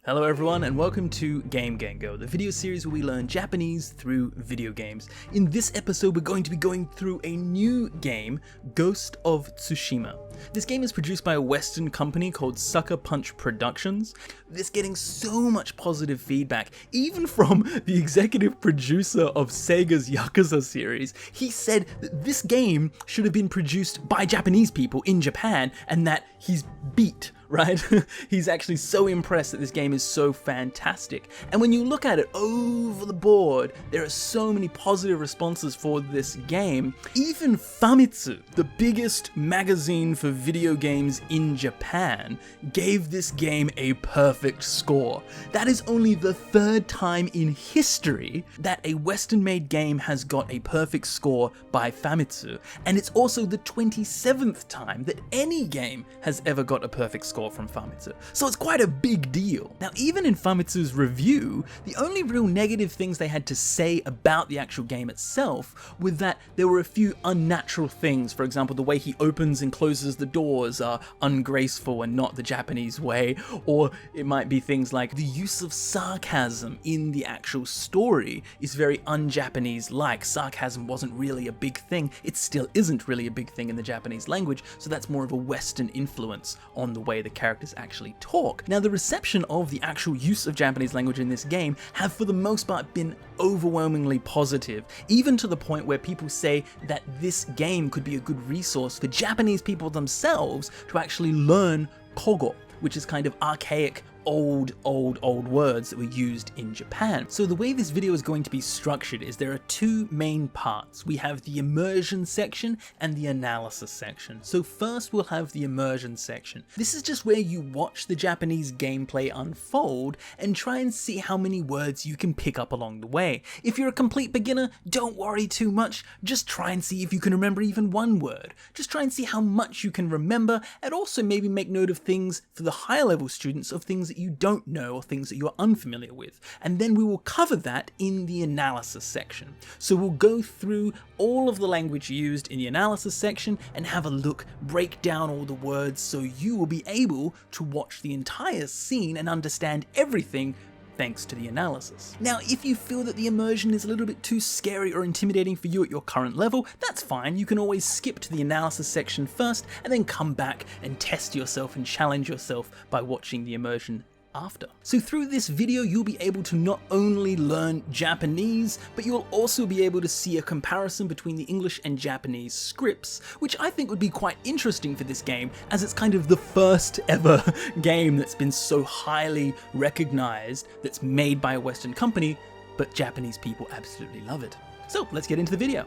Hello everyone and welcome to Game Gengo, the video series where we learn Japanese through video games. In this episode we're going to be going through a new game, Ghost of Tsushima. This game is produced by a Western company called Sucker Punch Productions. It's getting so much positive feedback, even from the executive producer of Sega's Yakuza series. He said that this game should have been produced by Japanese people in Japan and that he's beat. Right? He's actually so impressed that this game is so fantastic. And when you look at it over the board, there are so many positive responses for this game. Even Famitsu, the biggest magazine for video games in Japan, gave this game a perfect score. That is only the third time in history that a Western-made game has got a perfect score by Famitsu. And it's also the 27th time that any game has ever got a perfect score from Famitsu. So it's quite a big deal. Now, even in Famitsu's review, the only real negative things they had to say about the actual game itself were that there were a few unnatural things. For example, the way he opens and closes the doors are ungraceful and not the Japanese way, or it might be things like the use of sarcasm in the actual story is very un-Japanese-like. Sarcasm wasn't really a big thing. It still isn't really a big thing in the Japanese language, so that's more of a Western influence on the way the characters actually talk. Now, the reception of the actual use of Japanese language in this game have for the most part been overwhelmingly positive, even to the point where people say that this game could be a good resource for Japanese people themselves to actually learn kogo, which is kind of archaic old words that were used in Japan. So the way this video is going to be structured is there are two main parts. We have the immersion section and the analysis section. So first we'll have the immersion section. This is just where you watch the Japanese gameplay unfold and try and see how many words you can pick up along the way. If you're a complete beginner, don't worry too much. Just try and see if you can remember even one word. Just try and see how much you can remember, and also maybe make note of things for the higher level students, of things that you don't know or things that you are unfamiliar with, and then we will cover that in the analysis section. So we'll go through all of the language used in the analysis section and have a look, break down all the words, so you will be able to watch the entire scene and understand everything thanks to the analysis. Now, if you feel that the immersion is a little bit too scary or intimidating for you at your current level, that's fine. You can always skip to the analysis section first and then come back and test yourself and challenge yourself by watching the immersion after. So through this video, you'll be able to not only learn Japanese, but you'll also be able to see a comparison between the English and Japanese scripts, which I think would be quite interesting for this game, as it's kind of the first ever game that's been so highly recognized, that's made by a Western company, but Japanese people absolutely love it. So let's get into the video.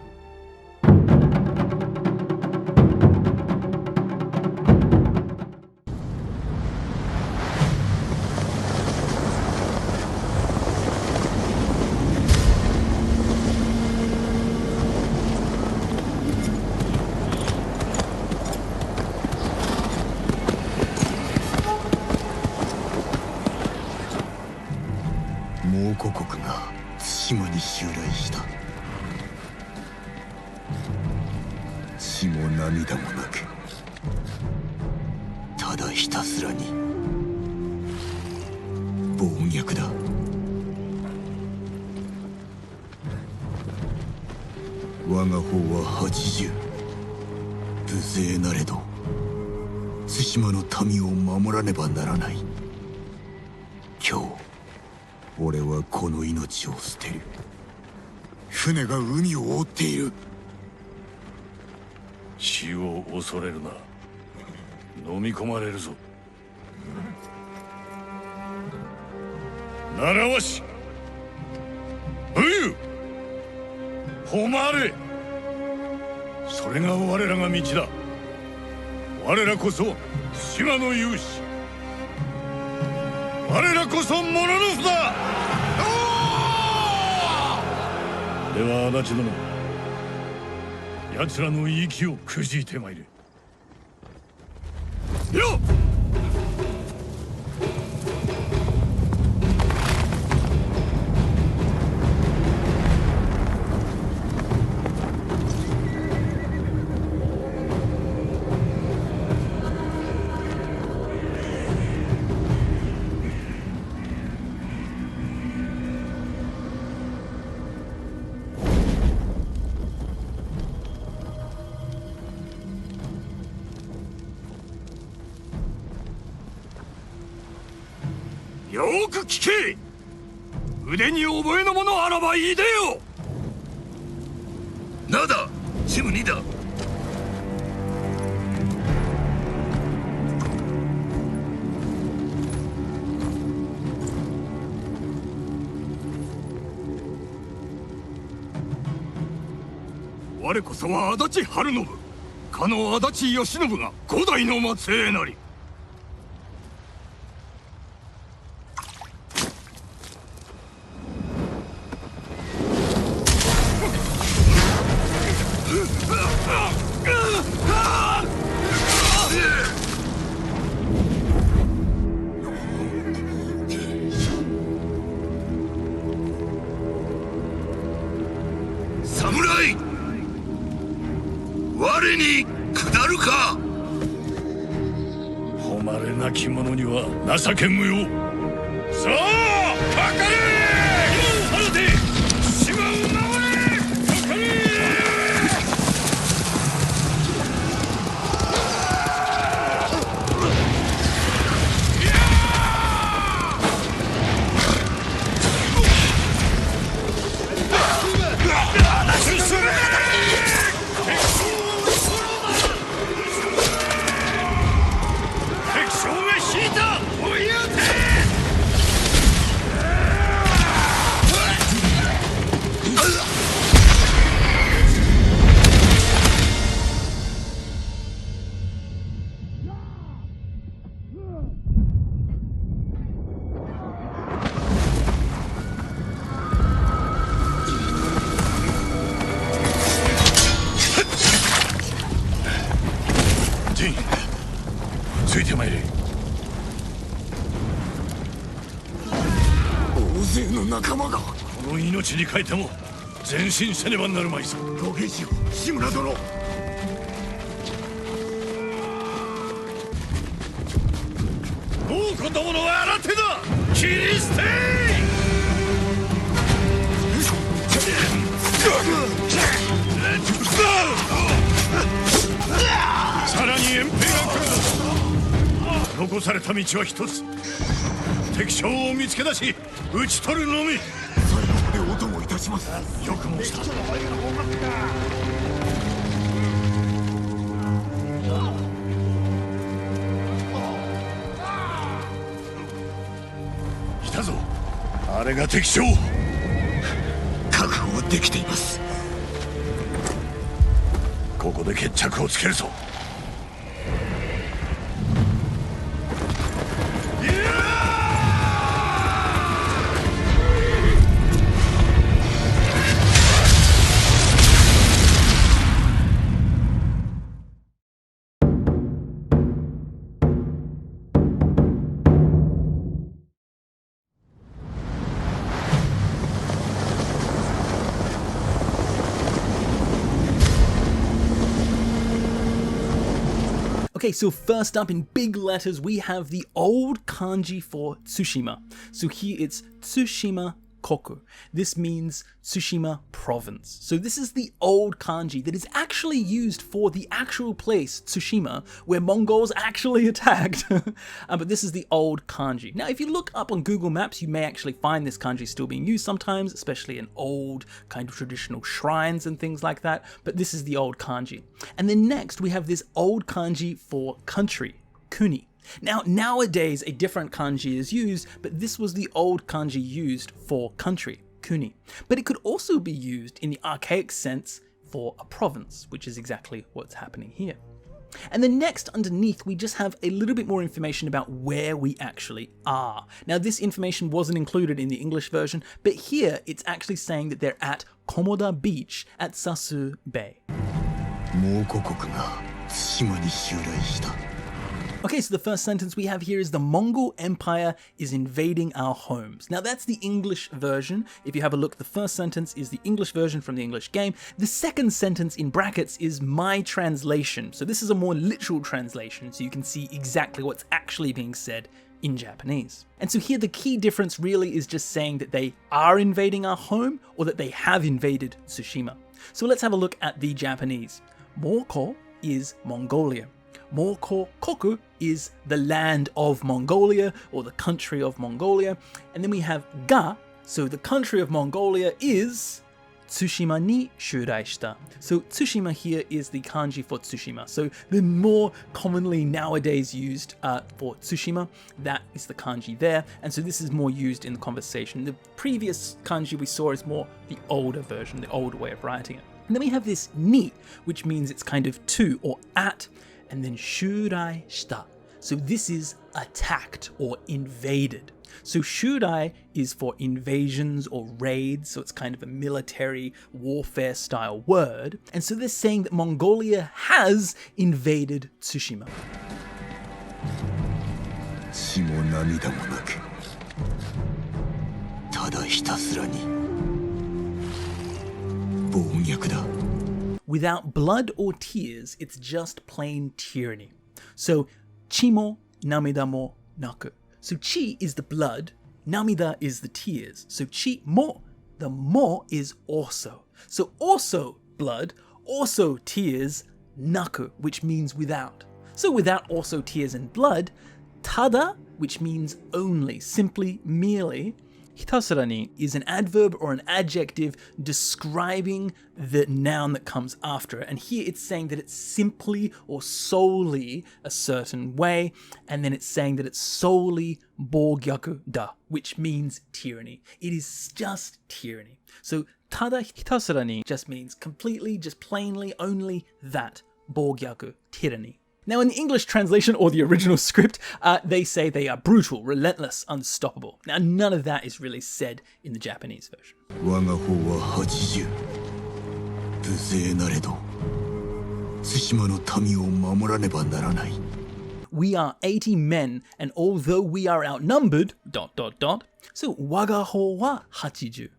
よーく聞け。腕に覚えのものあらばいいでよ。なだ、シム2だ。我こそは足立晴信、かの足立義信が五代の末裔なり。侍、我に下るか。誉れなき者には情け無用。さあかかれ。晴れて島を守れ。かかれ。ついてまいれ。大勢の仲間が。この命に代えても前進せねばなるまいぞ。ご兵士よ、志村殿。王子どものは新手だ。切り捨て。さらに遠兵が来る。残された道は一つ。敵将を見つけ出し討ち取るのみ。最後までお供いたします。よく申した。来たぞ、あれが敵将。確保はできています。ここで決着をつけるぞ。Okay, so first up in big letters, we have the old kanji for Tsushima. So here it's Tsushima Koku. This means Tsushima province. So this is the old kanji that is actually used for the actual place, Tsushima, where Mongols actually attacked. But this is the old kanji. Now, if you look up on Google Maps, you may actually find this kanji still being used sometimes, especially in old kind of traditional shrines and things like that. But this is the old kanji. And then next, we have this old kanji for country, kuni. Now, nowadays, a different kanji is used, but this was the old kanji used for country, kuni. But it could also be used in the archaic sense for a province, which is exactly what's happening here. And then next, underneath, we just have a little bit more information about where we actually are. Now, this information wasn't included in the English version, but here it's actually saying that they're at Komoda Beach at Sasu Bay. Okay, so the first sentence we have here is the Mongol Empire is invading our homes. Now that's the English version. If you have a look, the first sentence is the English version from the English game. The second sentence in brackets is my translation. So this is a more literal translation, so you can see exactly what's actually being said in Japanese. And so here the key difference really is just saying that they are invading our home or that they have invaded Tsushima. So let's have a look at the Japanese. Moko is Mongolia. Moko Koku is the land of Mongolia, or the country of Mongolia. And then we have ga, so the country of Mongolia is Tsushima ni shurai shita. So Tsushima here is the kanji for Tsushima. So the more commonly nowadays used for Tsushima, that is the kanji there. And so this is more used in the conversation. The previous kanji we saw is more the older version, the older way of writing it. And then we have this ni, which means it's kind of to or at, and then shurai shita. So this is attacked or invaded. So shurai is for invasions or raids, so it's kind of a military warfare style word. And so they're saying that Mongolia has invaded Tsushima. Without blood or tears, it's just plain tyranny. So chi mo namida mo naku. So chi is the blood, namida is the tears. So chi mo, the mo is also. So also blood, also tears, naku, which means without. So without also tears and blood, tada, which means only, simply, merely. Hitasura ni is an adverb or an adjective describing the noun that comes after it. And here it's saying that it's simply or solely a certain way. And then it's saying that it's solely bogyaku da, which means tyranny. It is just tyranny. So tada hitasura ni just means completely, just plainly, only that. Bogyaku, tyranny. Now, in the English translation or the original script, they say they are brutal, relentless, unstoppable. Now, none of that is really said in the Japanese version. We are 80 men, and although we are outnumbered, ... So, waga ho wa 80.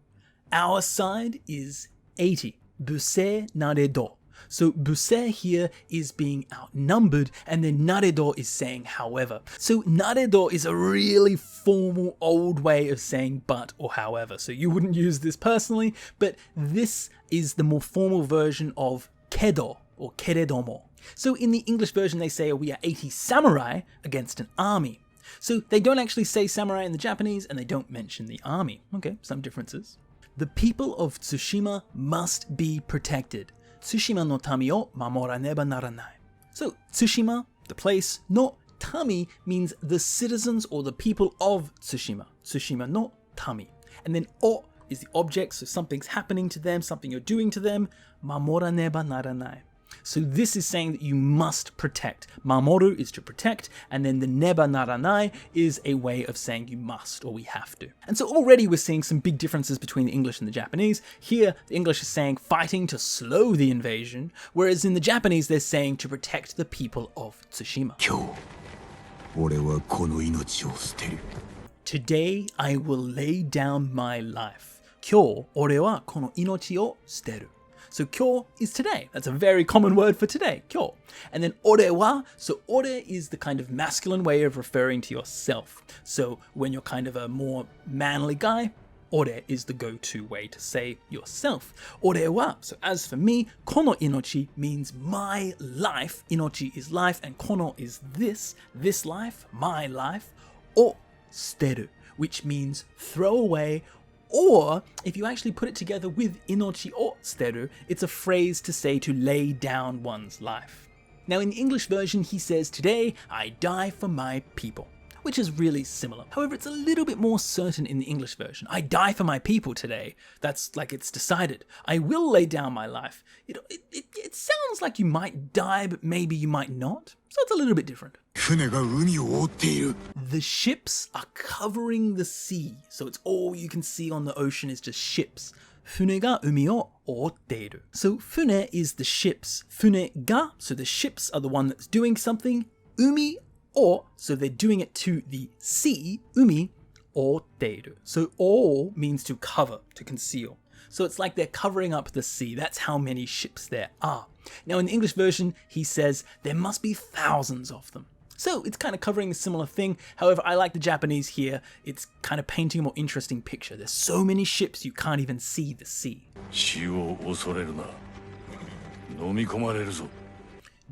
Our side is 80. Busei naredo. So busei here is being outnumbered, and then naredo is saying however. So naredo is a really formal old way of saying but or however. So you wouldn't use this personally, but this is the more formal version of kedo or keredomo. So in the English version they say we are 80 samurai against an army. So they don't actually say samurai in the Japanese, and they don't mention the army. Okay, some differences. The people of Tsushima must be protected. Tsushima no tami o mamoraneba naranai. So Tsushima, the place, no tami means the citizens or the people of Tsushima. Tsushima no tami. And then o is the object, so something's happening to them, something you're doing to them. Mamoraneba naranai. So this is saying that you must protect. Mamoru is to protect, and then the neba naranai is a way of saying you must or we have to. And so already we're seeing some big differences between the English and the Japanese. Here, the English is saying fighting to slow the invasion, whereas in the Japanese they're saying to protect the people of Tsushima. Today I will lay down my life. Kyo ore wa kono inochi o suteru. So kyo is today. That's a very common word for today, kyo. And then ore wa, so ore is the kind of masculine way of referring to yourself. So when you're kind of a more manly guy, ore is the go-to way to say yourself. Ore wa, so as for me, kono inochi means my life. Inochi is life, and kono is this life, my life. O suteru, which means throw away. Or, if you actually put it together with inochi o suteru, it's a phrase to say to lay down one's life. Now in the English version, he says, today I die for my people, which is really similar. However, it's a little bit more certain in the English version. I die for my people today. That's like it's decided. I will lay down my life. It sounds like you might die, but maybe you might not. So it's a little bit different. The ships are covering the sea, so it's all you can see on the ocean is just ships. Fune ga umi o otteiru. So fune is the ships. Fune ga, so the ships are the one that's doing something. Umi o, so they're doing it to the sea. Umi otteiru. So o means to cover, to conceal. So it's like they're covering up the sea. That's how many ships there are. Now in the English version, he says there must be thousands of them. So it's kind of covering a similar thing. However, I like the Japanese here. It's kind of painting a more interesting picture. There's so many ships you can't even see the sea.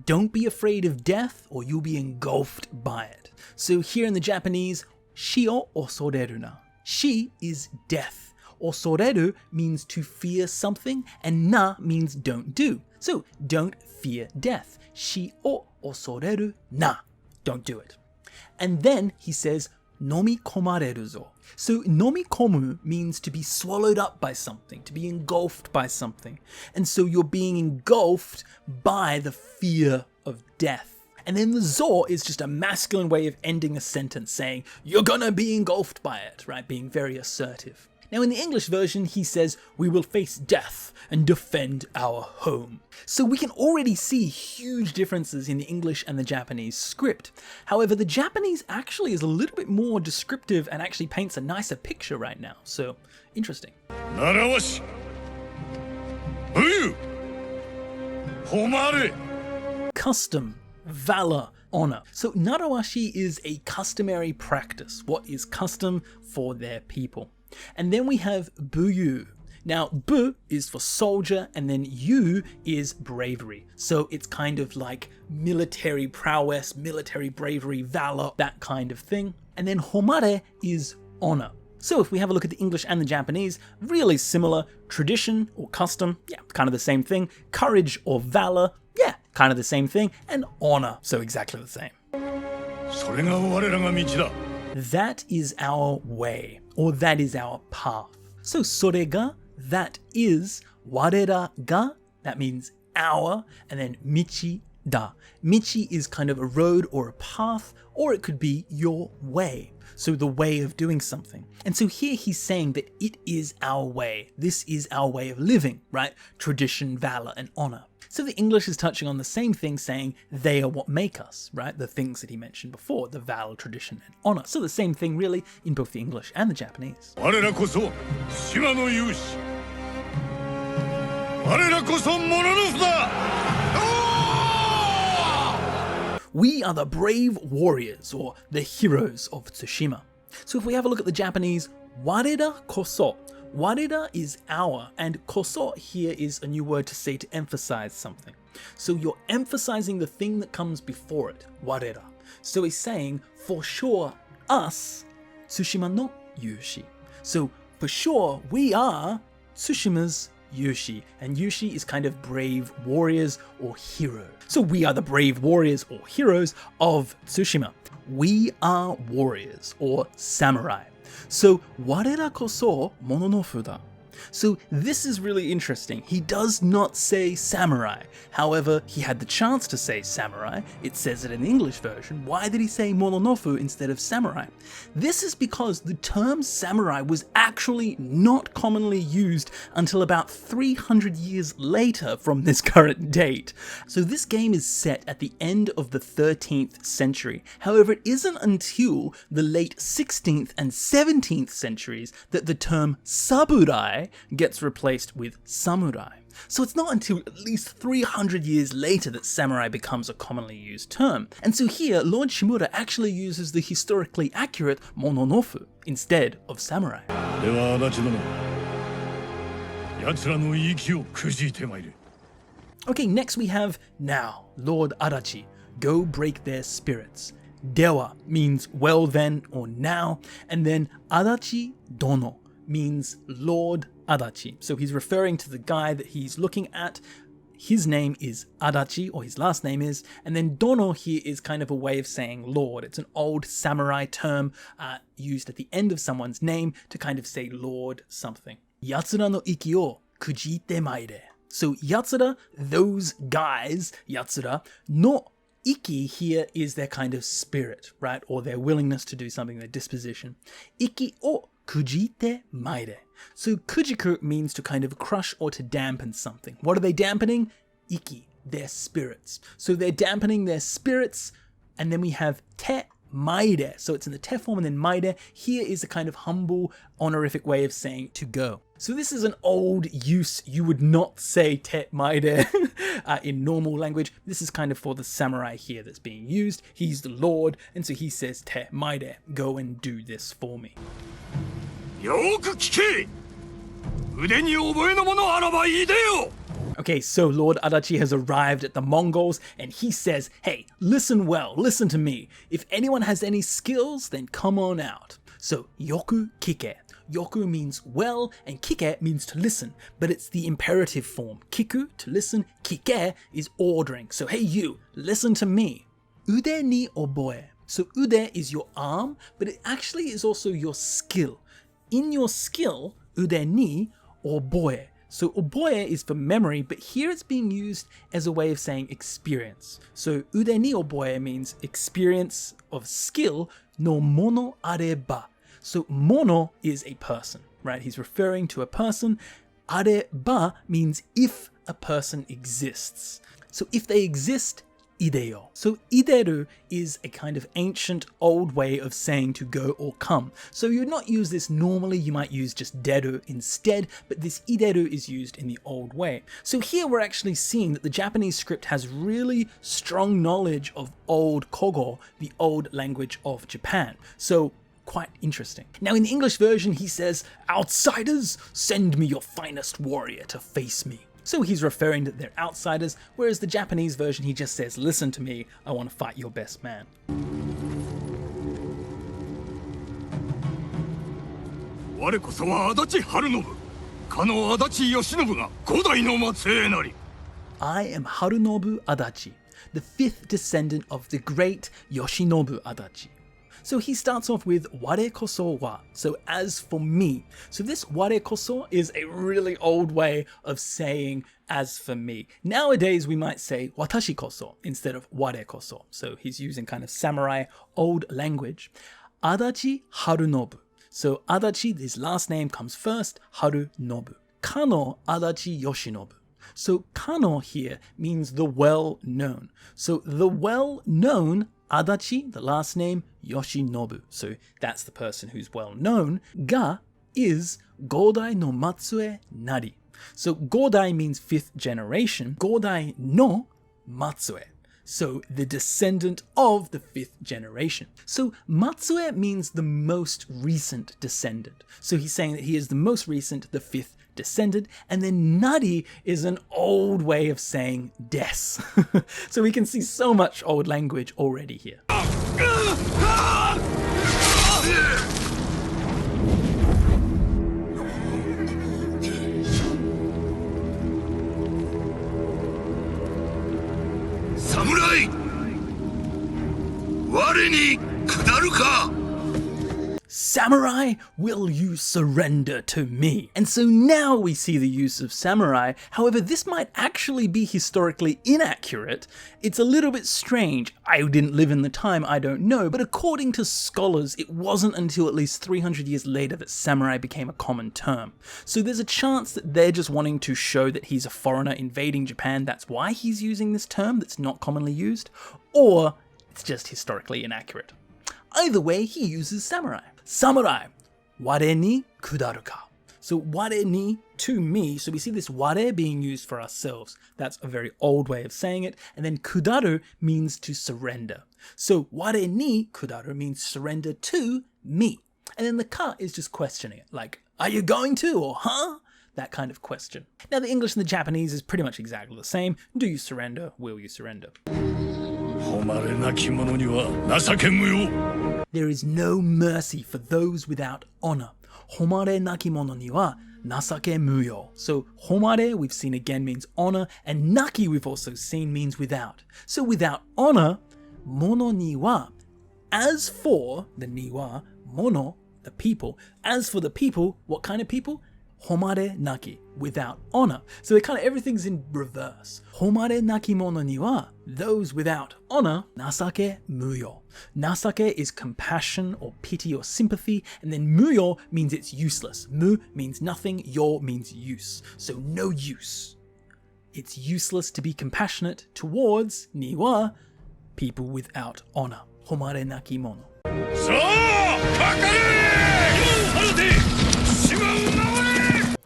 don't be afraid of death or you'll be engulfed by it. So here in the Japanese, shi o osoreru na. Shi is death. Osoreru means to fear something, and na means don't do. So don't fear death. Shi o osoreru na. Don't do it. And then he says, nomikomareru zo. So nomikomu means to be swallowed up by something, to be engulfed by something. And so you're being engulfed by the fear of death. And then the zo is just a masculine way of ending a sentence, saying, you're gonna be engulfed by it, right? Being very assertive. Now in the English version, he says, we will face death and defend our home. So we can already see huge differences in the English and the Japanese script. However, the Japanese actually is a little bit more descriptive and actually paints a nicer picture right now. So, interesting. Custom, valor, honor. So narawashi is a customary practice. What is custom for their people? And then we have buyu. Now, bu is for soldier, and then yu is bravery. So it's kind of like military prowess, military bravery, valor, that kind of thing. And then homare is honor. So if we have a look at the English and the Japanese, really similar. Tradition or custom, yeah, kind of the same thing. Courage or valor, yeah, kind of the same thing. And honor, so exactly the same. That is our way, or that is our path. So sore ga, that is, warera ga, that means our, and then michi da. Michi is kind of a road or a path, or it could be your way. So the way of doing something. And so here he's saying that it is our way. This is our way of living, right? Tradition, valor, and honor. So the English is touching on the same thing, saying they are what make us, right? The things that he mentioned before, the valor, tradition, and honor. So the same thing really in both the English and the Japanese. We are the brave warriors, or the heroes of Tsushima. So if we have a look at the Japanese, warera koso. Warera is our, and koso here is a new word to say to emphasize something. So you're emphasizing the thing that comes before it, warera. So he's saying, for sure, us, Tsushima no yushi. So for sure, we are Tsushima's yushi, and yushi is kind of brave warriors or hero. So we are the brave warriors or heroes of Tsushima. We are warriors or samurai. So warera koso mononofu da. So this is really interesting. He does not say samurai. However, he had the chance to say samurai. It says it in the English version. Why did he say mononofu instead of samurai? This is because the term samurai was actually not commonly used until about 300 years later from this current date. So this game is set at the end of the 13th century. However, it isn't until the late 16th and 17th centuries that the term saburai gets replaced with samurai. So it's not until at least 300 years later that samurai becomes a commonly used term. And so here, Lord Shimura actually uses the historically accurate mononofu instead of samurai. Okay, next we have now, Lord Adachi, go break their spirits. Dewa means well then or now, and then Adachi Dono means Lord Adachi. So he's referring to the guy that he's looking at. His name is Adachi, or his last name is, and then Dono here is kind of a way of saying Lord. It's an old samurai term used at the end of someone's name to kind of say Lord something. Yatsura no iki o kujite maire. So Yatsura, those guys, Yatsura, no iki here is their kind of spirit, right? Or their willingness to do something, their disposition. Iki o kujite maire. So kujiku means to kind of crush or to dampen something. What are they dampening? Iki, their spirits. So they're dampening their spirits, and then we have te maire. So it's in the te form and then maire. Here is a kind of humble, honorific way of saying to go. So this is an old use. You would not say te maire in normal language. This is kind of for the samurai here that's being used. He's the lord, and so he says te maire, go and do this for me. Okay, so Lord Adachi has arrived at the Mongols and he says, hey, listen well, listen to me. If anyone has any skills, then come on out. So, yoku kike. Yoku means well, and kike means to listen, but it's the imperative form. Kiku, to listen, kike is ordering. So, hey you, listen to me. Ude ni oboe. So, ude is your arm, but it actually is also your skill. In your skill, ude ni oboe. So oboe is for memory, but here it's being used as a way of saying experience. So ude ni oboe means experience of skill, no mono areba. So mono is a person, right? He's referring to a person. Areba means if a person exists. So if they exist, ideo. So ideru is a kind of ancient old way of saying to go or come. So you would not use this normally, you might use just deru instead, but this ideru is used in the old way. So here we're actually seeing that the Japanese script has really strong knowledge of old Kogo, the old language of Japan. So quite interesting. Now in the English version he says, outsiders, send me your finest warrior to face me. So he's referring that they're outsiders, whereas the Japanese version he just says, listen to me, I want to fight your best man. I am Harunobu Adachi, the fifth descendant of the great Yoshinobu Adachi. So he starts off with ware koso wa, so as for me. So this ware koso is a really old way of saying as for me. Nowadays we might say watashi koso instead of ware koso. So he's using kind of samurai old language. Adachi Harunobu. So Adachi, his last name comes first, Harunobu. Kano Adachi Yoshinobu. So Kano here means the well-known. So the well-known Adachi, the last name, Yoshinobu. So that's the person who's well-known. Ga is Godai no Matsue Nari. So Godai means fifth generation. Godai no Matsue. So the descendant of the fifth generation. So Matsue means the most recent descendant. So he's saying that he is the most recent, the fifth descendant, and then Nari is an old way of saying des. So we can see so much old language already here. Samurai! Ware ni kudaru ka? Samurai, will you surrender to me? And so now we see the use of samurai. However, this might actually be historically inaccurate. It's a little bit strange. I didn't live in the time, I don't know, but according to scholars, it wasn't until at least 300 years later that samurai became a common term. So there's a chance that they're just wanting to show that he's a foreigner invading Japan, that's why he's using this term that's not commonly used, or it's just historically inaccurate. Either way, he uses samurai. Samurai, ware ni kudaru ka. So ware ni, to me, so we see this ware being used for ourselves. That's a very old way of saying it. And then kudaru means to surrender. So ware ni kudaru means surrender to me. And then the ka is just questioning it, like, are you going to, or huh? That kind of question. Now the English and the Japanese is pretty much exactly the same. Do you surrender? Will you surrender? There is no mercy for those without honor. Homare naki mono ni wa nasake muyo. So homare we've seen again means honor, and naki we've also seen means without. So without honor, mono ni wa. As for the ni wa, mono, the people. As for the people, what kind of people? Homare naki, without honor. So it kind of everything's in reverse. Homare naki mono ni wa, those without honor, nasake muyo. Nasake is compassion or pity or sympathy, and then muyo means it's useless. Mu means nothing, yo means use. So no use. It's useless to be compassionate towards ni wa, people without honor. Homare naki mono.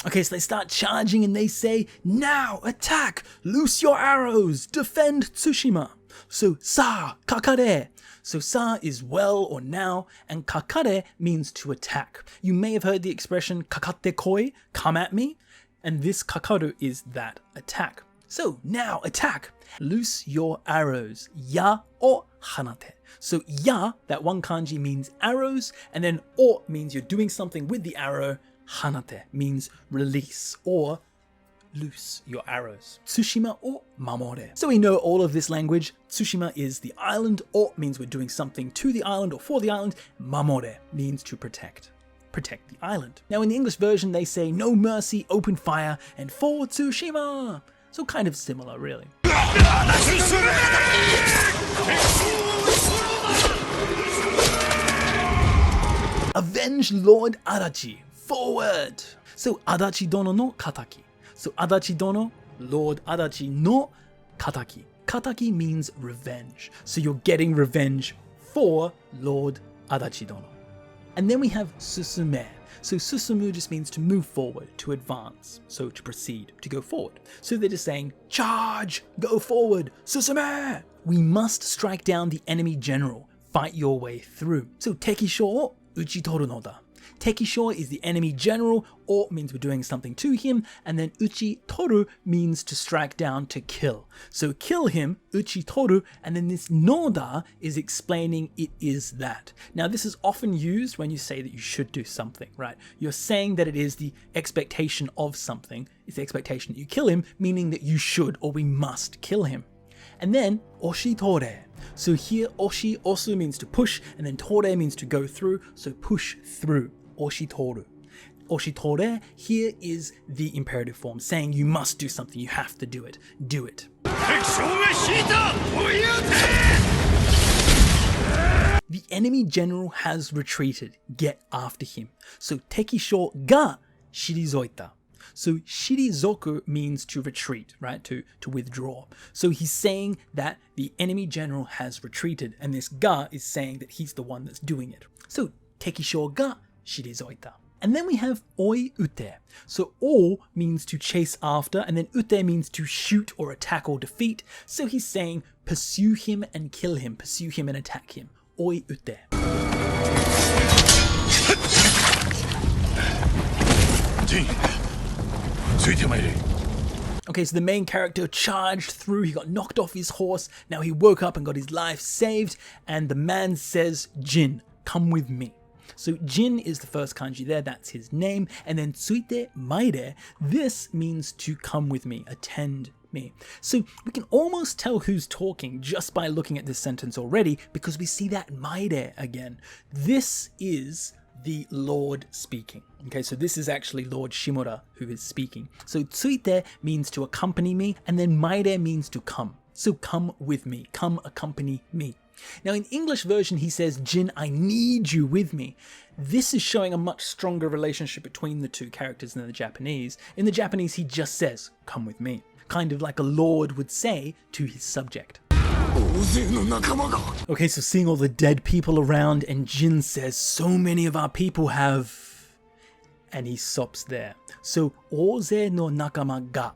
Okay, so they start charging and they say, now attack, loose your arrows, defend Tsushima. So sa, kakare. So sa is well or now, and kakare means to attack. You may have heard the expression kakate koi, come at me. And this kakaru is that attack. So now attack. Loose your arrows. Ya o hanate. So ya, that one kanji, means arrows, and then o means you're doing something with the arrow. Hanate means release or loose your arrows. Tsushima o mamore. So we know all of this language. Tsushima is the island. O means we're doing something to the island or for the island. Mamore means to protect. Protect the island. Now in the English version they say no mercy, open fire, and for Tsushima. So kind of similar, really. Avenge Lord Adachi. Forward. So Adachi dono no kataki. So Adachi dono, Lord Adachi no kataki. Kataki means revenge. So you're getting revenge for Lord Adachi dono. And then we have susume. So susumu just means to move forward, to advance, so to proceed, to go forward. So they're just saying, charge, go forward, susume! We must strike down the enemy general, fight your way through. So tekisho o uchitoru no da. Tekisho is the enemy general, or means we're doing something to him, and then uchi toru means to strike down, to kill. So kill him, uchi toru, and then this noda is explaining it is that. Now this is often used when you say that you should do something, right? You're saying that it is the expectation of something, it's the expectation that you kill him, meaning that you should or we must kill him. And then oshitore. So here oshi also means to push, and then tore means to go through, so push through. Oshitoru. Oshitore here is the imperative form, saying you must do something, you have to do it. Do it. The enemy general has retreated. Get after him. So tekisho ga shirizoita. So shirizoku means to retreat, right? To withdraw. So he's saying that the enemy general has retreated, and this ga is saying that he's the one that's doing it. So tekisho ga shirizoita. And then we have oi ute. So o means to chase after, and then ute means to shoot or attack or defeat. So he's saying pursue him and kill him, pursue him and attack him. Oi ute. Okay, so the main character charged through, he got knocked off his horse, now he woke up and got his life saved, and the man says, Jin, come with me. So Jin is the first kanji there, that's his name, and then tsuite maire, this means to come with me, attend me. So we can almost tell who's talking just by looking at this sentence already, because we see that maire again. This is the Lord speaking. Okay, so this is actually Lord Shimura who is speaking. So tsuite means to accompany me, and then maire means to come. So come with me, come accompany me. Now in English version he says, Jin, I need you with me. This is showing a much stronger relationship between the two characters than the Japanese. In the Japanese he just says, come with me. Kind of like a lord would say to his subject. Okay, so seeing all the dead people around, and Jin says, so many of our people have... And he stops there. So, oze no nakama ga... ...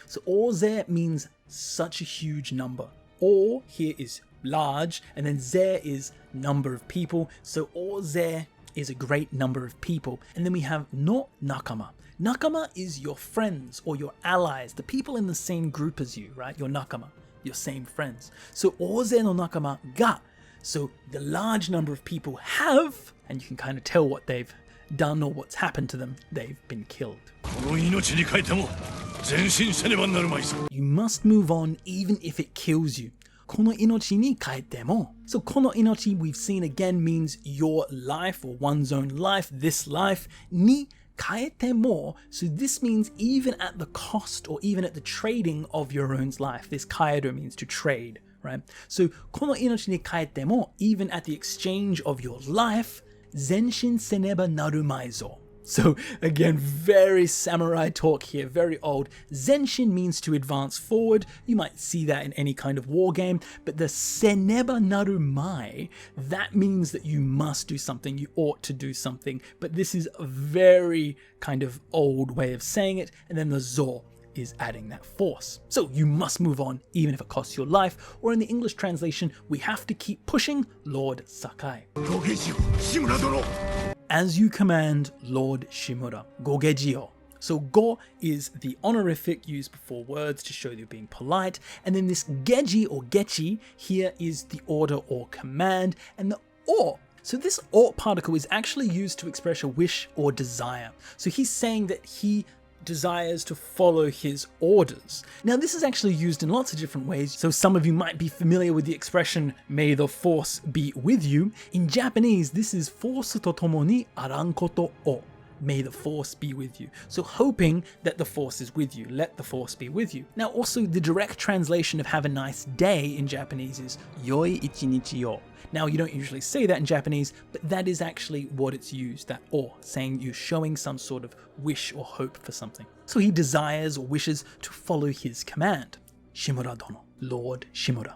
So oze means such a huge number. O here is large, and then ze is number of people. So oze is a great number of people. And then we have no nakama. Nakama is your friends or your allies, the people in the same group as you, right? Your nakama, your same friends. So oze no nakama ga. So the large number of people have, and you can kind of tell what they've done or what's happened to them, they've been killed. You must move on even if it kills you. Kono inochi ni kaete mo. So kono inochi we've seen again means your life or one's own life, this life, ni kaete mo. So this means even at the cost or even at the trading of your own life. This kaedo means to trade, right? So kono inochi ni kaete mo, even at the exchange of your life, zenshin seneba naru maizo. So again, very samurai talk here, very old. Zenshin means to advance forward. You might see that in any kind of war game, but the seneba naru mai, that means that you must do something, you ought to do something, but this is a very kind of old way of saying it, and then the zo is adding that force. So you must move on even if it costs your life, or in the English translation, we have to keep pushing Lord Sakai. As you command, Lord Shimura. Gogejio. So go is the honorific used before words to show you're being polite, and then this geji or gechi here is the order or command, and the o. So this o particle is actually used to express a wish or desire. So he's saying that he desires to follow his orders. Now this is actually used in lots of different ways, so some of you might be familiar with the expression "may the force be with you." In Japanese, this is force to tomo ni aran koto o. May the force be with you. So hoping that the force is with you. Let the force be with you. Now also the direct translation of have a nice day in Japanese is yoi ichinichi yo. Now you don't usually say that in Japanese, but that is actually what it's used, that or, saying you're showing some sort of wish or hope for something. So he desires or wishes to follow his command. Shimura dono, Lord Shimura.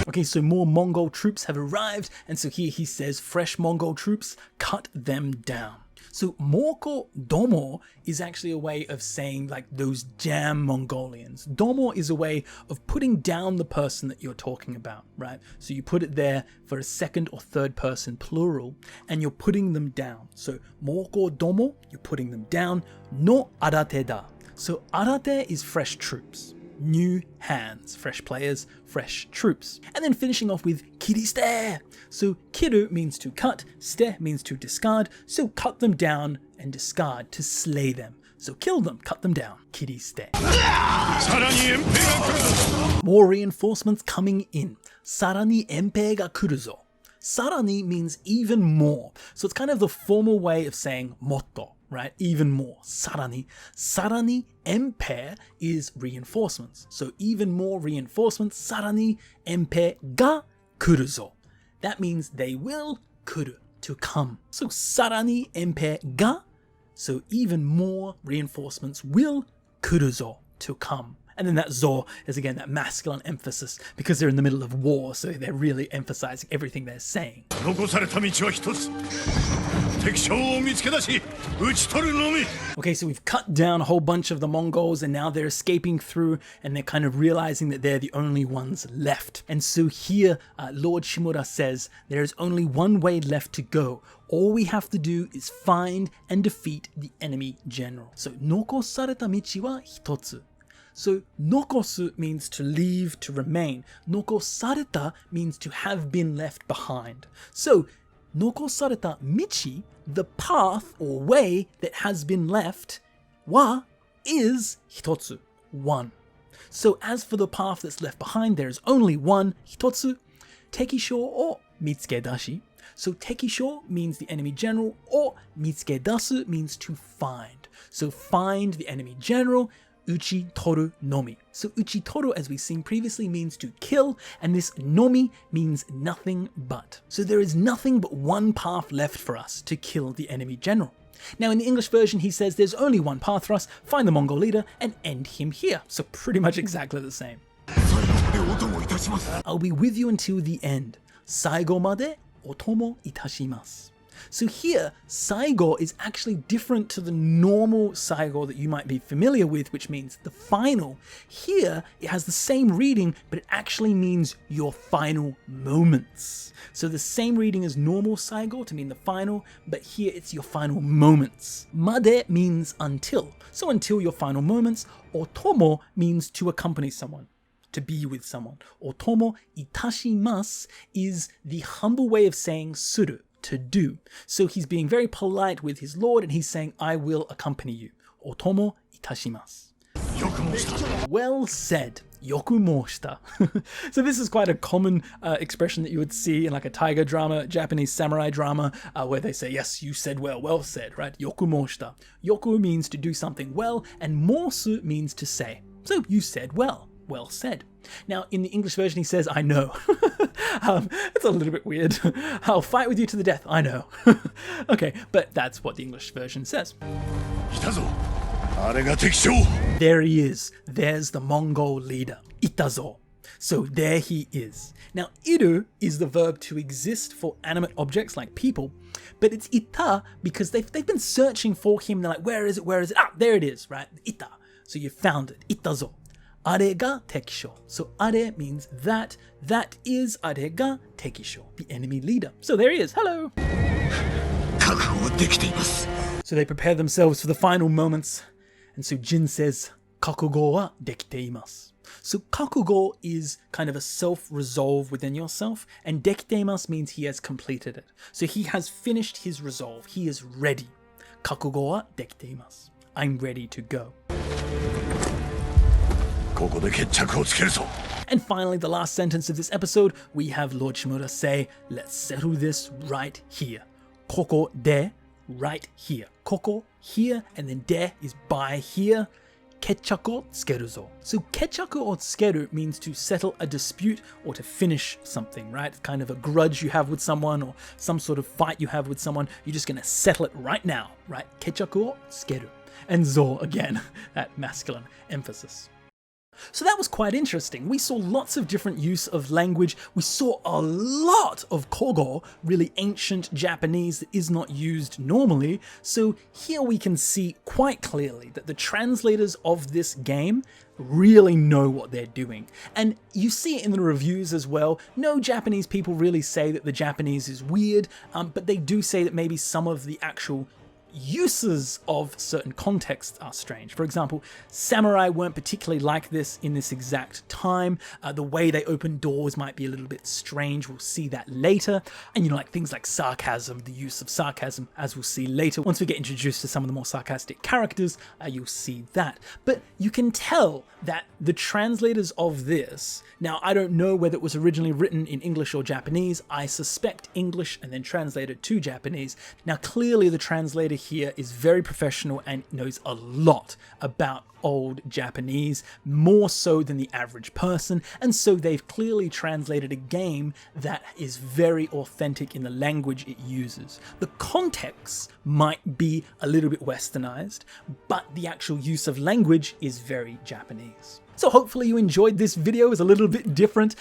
Okay, so more Mongol troops have arrived, and so here he says fresh Mongol troops, cut them down. So Moko Domo is actually a way of saying like those jam Mongolians. Domo is a way of putting down the person that you're talking about, right? So you put it there for a second or third person plural, and you're putting them down. So Moko Domo, you're putting them down. No arate da. So arate is fresh troops. New hands, fresh players, fresh troops. And then finishing off with kiriste. So kiru means to cut, ste means to discard, so cut them down and discard, to slay them. So kill them, cut them down, kiriste. More reinforcements coming in. Sarani empe ga kuruzo. Sarani means even more. So it's kind of the formal way of saying motto, right? Even more. Sarani. Sarani empe is reinforcements. So even more reinforcements. Sarani empe ga kuruzo. That means they will kuru, to come. So sarani empe ga. So even more reinforcements will kuruzo, to come. And then that zo is again that masculine emphasis because they're in the middle of war, so they're really emphasizing everything they're saying. Okay, so we've cut down a whole bunch of the Mongols and now they're escaping through and they're kind of realizing that they're the only ones left. And so here Lord Shimura says there is only one way left to go. All we have to do is find and defeat the enemy general. So nokosareta michi wa hitotsu. So nokosu means to leave, to remain. Nokosareta means to have been left behind. So nokosareta michi, the path or way that has been left, wa is hitotsu, one. So as for the path that's left behind, there is only one, hitotsu, tekisho or mitsukedashi. So tekisho means the enemy general, or mitsukedasu means to find. So find the enemy general, uchi toru nomi. So uchi toru, as we've seen previously, means to kill, and this nomi means nothing but. So there is nothing but one path left for us to kill the enemy general. Now in the English version he says there's only one path for us, find the Mongol leader and end him here. So pretty much exactly the same. I'll be with you until the end. Saigo made otomo itashimasu. So here, Saigo is actually different to the normal Saigo that you might be familiar with, which means the final. Here, it has the same reading, but it actually means your final moments. So the same reading as normal Saigo to mean the final, but here it's your final moments. Made means until. So until your final moments. Otomo means to accompany someone, to be with someone. Otomo itashimasu is the humble way of saying suru, to do. So he's being very polite with his lord and he's saying, I will accompany you. Otomo itashimasu. Well said. Yoku moshita. So this is quite a common expression that you would see in like a tiger drama, Japanese samurai drama, where they say, yes, you said well, well said, right? Yoku moshita. Yoku means to do something well, and mosu means to say. So you said well, well said. Now in the English version he says, I know. It's a little bit weird. I'll fight with you to the death, I know. Okay, but that's what the English version says. There he is. There's the Mongol leader. Itazo. So there he is. Now iru is the verb to exist for animate objects like people, but it's ita because they've been searching for him. They're like, where is it? Where is it? Ah, there it is, right? Ita. So you found it. Itazo. Are ga tekisho. So are means that. That is are ga tekisho, the enemy leader. So there he is. Hello. 確保できています。 So they prepare themselves for the final moments, and so Jin says, 覚悟はできています. So 覚悟 is kind of a self-resolve within yourself, and できています means he has completed it. So he has finished his resolve. He is ready. 覚悟はできています. I'm ready to go. ここで決着をつけるぞ。 And finally, the last sentence of this episode, we have Lord Shimura say, let's settle this right here. ここで right here. ここ here, and then で is by here. 決着をつけるぞ. So 決着をつける means to settle a dispute or to finish something, right? It's kind of a grudge you have with someone or some sort of fight you have with someone. You're just going to settle it right now, right? 決着をつける. And zo again, that masculine emphasis. So that was quite interesting. We saw lots of different use of language. We saw a lot of kogo, really ancient Japanese that is not used normally. So here we can see quite clearly that the translators of this game really know what they're doing. And you see it in the reviews as well. No Japanese people really say that the Japanese is weird, but they do say that maybe some of the actual uses of certain contexts are strange. For example, samurai weren't particularly like this in this exact time. The way they open doors might be a little bit strange. We'll see that later. And like things like sarcasm, the use of sarcasm, as we'll see later. Once we get introduced to some of the more sarcastic characters, you'll see that. But you can tell that the translators of this, now I don't know whether it was originally written in English or Japanese. I suspect English and then translated to Japanese. Now clearly the translator here is very professional and knows a lot about old Japanese, more so than the average person, and so they've clearly translated a game that is very authentic in the language it uses. The context might be a little bit westernized, but the actual use of language is very Japanese. So hopefully you enjoyed this video. It's a little bit different.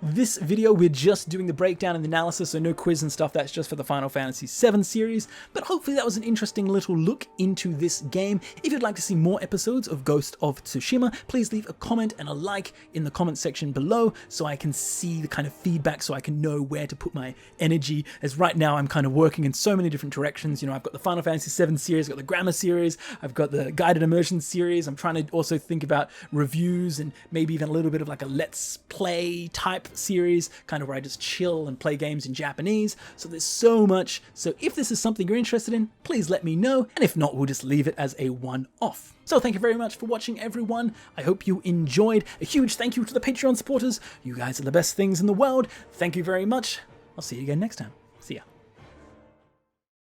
This video, we're just doing the breakdown and the analysis, so no quiz and stuff. That's just for the Final Fantasy VII series. But hopefully that was an interesting little look into this game. If you'd like to see more episodes of Ghost of Tsushima, please leave a comment and a like in the comment section below so I can see the kind of feedback, so I can know where to put my energy. As right now I'm kind of working in so many different directions. I've got the Final Fantasy VII series, I've got the Grammar series, I've got the Guided Immersion series. I'm trying to also think about reviews and maybe even a little bit of like a let's play type series, kind of where I just chill and play games in Japanese. So there's so much. So if this is something you're interested in, please let me know. And if not, we'll just leave it as a one-off. So thank you very much for watching, everyone. I hope you enjoyed. A huge thank you to the Patreon supporters. You guys are the best things in the world. Thank you very much. I'll see you again next time.